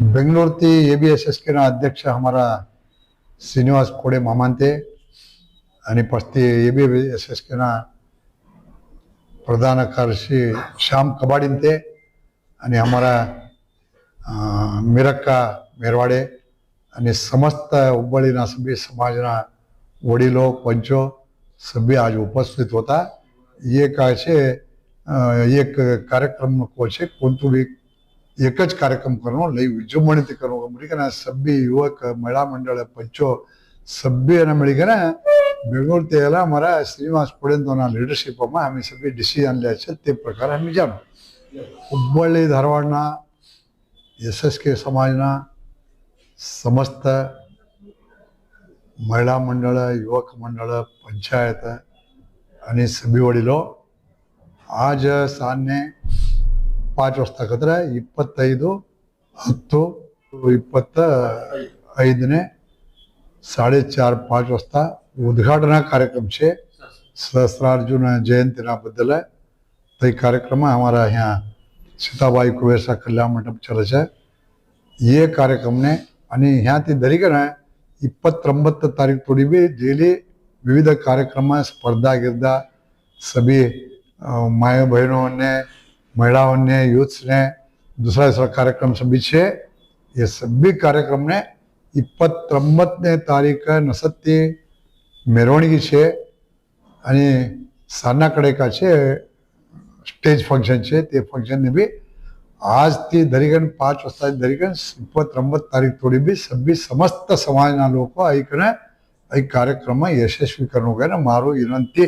बेंगलोर थी एबीएसएसके ना अध्यक्ष हमारा श्रीनिवास खोड़े मामान थे आणि पस्ती एबीएसएसके ना प्रधान कार्यदर्शी श्याम कबाडीन थे आणि हमारा मिरक्का मेरवाडे आणि समस्त हुब्बळीना सभी समाजना वडीलो पंचो सभी आज उपस्थित होता। ये काशे एक कार्यक्रम को छे कोंतुड़ी एक ज कार्यक्रम करनो लई विजृंभणीथी करनो मळीकने सभी युवक महिला मंडळ पंचो सभ्य मळीकने बेंगलोर तेला हमारा श्रीनिवास खोडेंतोना लीडरशिप में आमी सभी डिसीजन लिया छे ते प्रकार आमी जाणो हुब्बळ्ळी धारवाडना एसएसके समाजना समस्त महिला मंडळ युवक मंडळ पंचायत आणि सभी वडीलो आज सान्ने 5 वाजता कदर 25/10/25 4:30-5 वाजता उद्घाटन कार्यक्रम छे सहस्त्रार्जुन जयंती बदल तो कार्यक्रम हमारा यहाँ सीताबाई कुवेसा कल्याण मंडप चले छे। ये कार्यक्रम ने आणि यहाँ थी दरेक ने 29 तारीख थोड़ी भी डेली विविध कार्यक्रम स्पर्धा गिर्दा सभी माए बहनों ने महिलाओं ने यूथ्स ने दूसरा कार्यक्रम सभी छे। ये सभी कार्यक्रम ने 29 तारीख नसत्ती मेरवणगी छे आणि साना कड़े का छे स्टेज फंक्शन छे। ते फंक्शन ने भी आज थी दरीकन 5 वाजता दरीकन 29 तारीख थोड़ी भी सभी समस्त समाजना लोग कार्यक्रम यशस्वी करनो मारो विनंती।